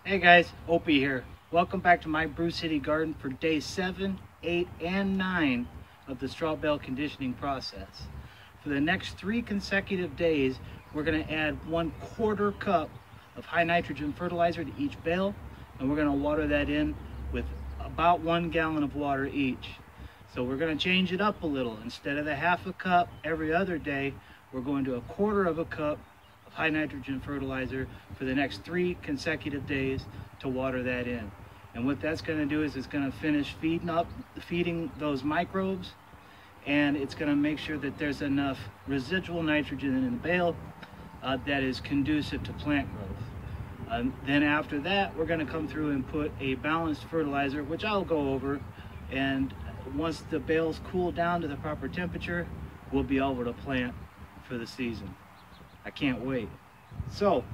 Hey guys, Opie here. Welcome back to my Brew City Garden for day 7, 8, and 9 of the straw bale conditioning process. For the next 3 consecutive days, we're going to add 1/4 cup of high nitrogen fertilizer to each bale, and we're going to water that in with about 1 gallon of water each. So we're going to change it up a little. Instead of the 1/2 cup every other day, we're going to 1/4 cup of high nitrogen fertilizer for the next 3 consecutive days to water that in. And what that's going to do is it's going to finish feeding those microbes, and it's going to make sure that there's enough residual nitrogen in the bale that is conducive to plant growth. Then after that, we're going to come through and put a balanced fertilizer, which I'll go over, and once the bales cool down to the proper temperature, we'll be able to plant for the season. I can't wait. So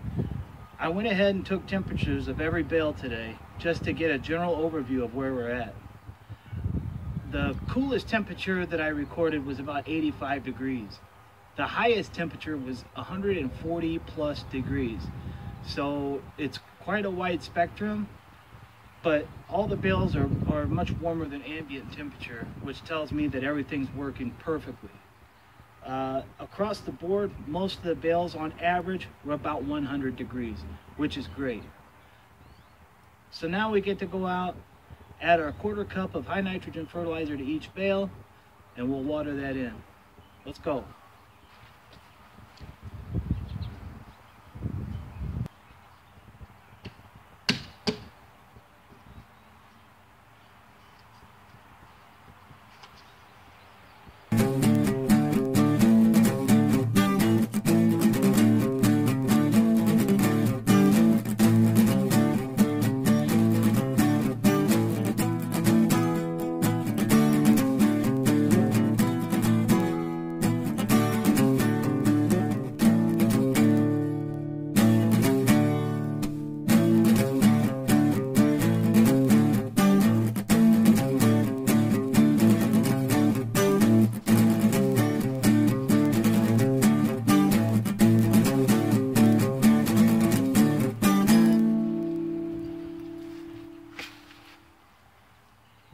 I went ahead and took temperatures of every bale today just to get a general overview of where we're at. The coolest temperature that I recorded was about 85 degrees. The highest temperature was 140 plus degrees. So it's quite a wide spectrum, but all the bales are much warmer than ambient temperature, which tells me that everything's working perfectly. Across the board, most of the bales on average were about 100 degrees, which is great. So now we get to go out, add our 1/4 cup of high nitrogen fertilizer to each bale, and we'll water that in. Let's go.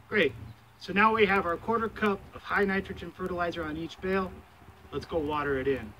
Great. So now we have our 1/4 cup of high nitrogen fertilizer on each bale. Let's go water it in.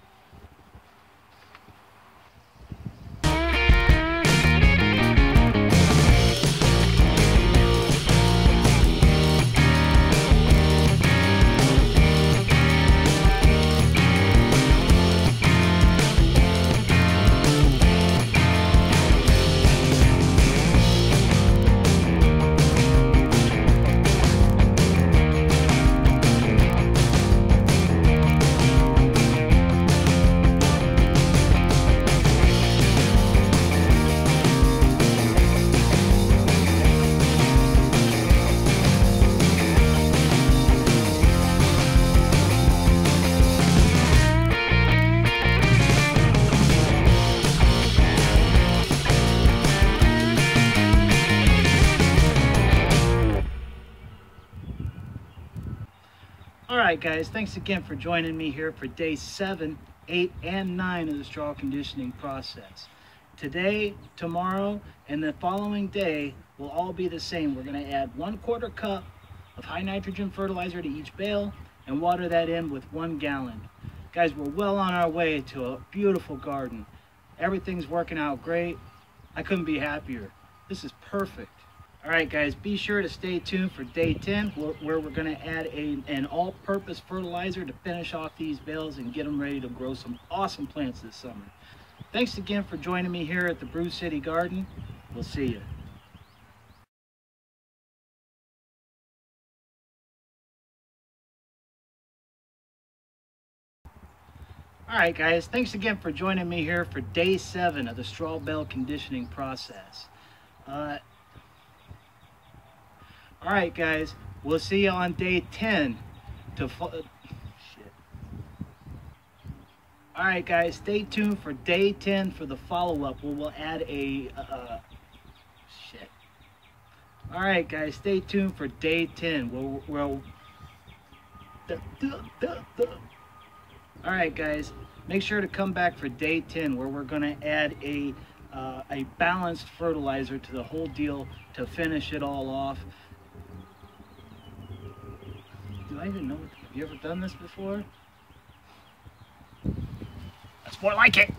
Alright guys, thanks again for joining me here for day 7, 8, and 9 of the straw conditioning process. Today, tomorrow, and the following day will all be the same. We're going to add 1/4 cup of high nitrogen fertilizer to each bale and water that in with 1 gallon. Guys, we're well on our way to a beautiful garden. Everything's working out great. I couldn't be happier. This is perfect. Alright guys, be sure to stay tuned for day 10 where we're going to add an all-purpose fertilizer to finish off these bales and get them ready to grow some awesome plants this summer. Thanks again for joining me here at the Brew City Garden. We'll see you. Alright guys, thanks again for joining me here for day 7 of the straw bale conditioning process. Alright guys, we'll see you on day 10 to Alright guys, stay tuned for day 10 for the follow-up where we'll add a Alright guys, stay tuned for day 10 where Alright guys, make sure to come back for day 10 where we're going to add a a balanced fertilizer to the whole deal to finish it all off. Do I even know? Have you ever done this before? That's more like it.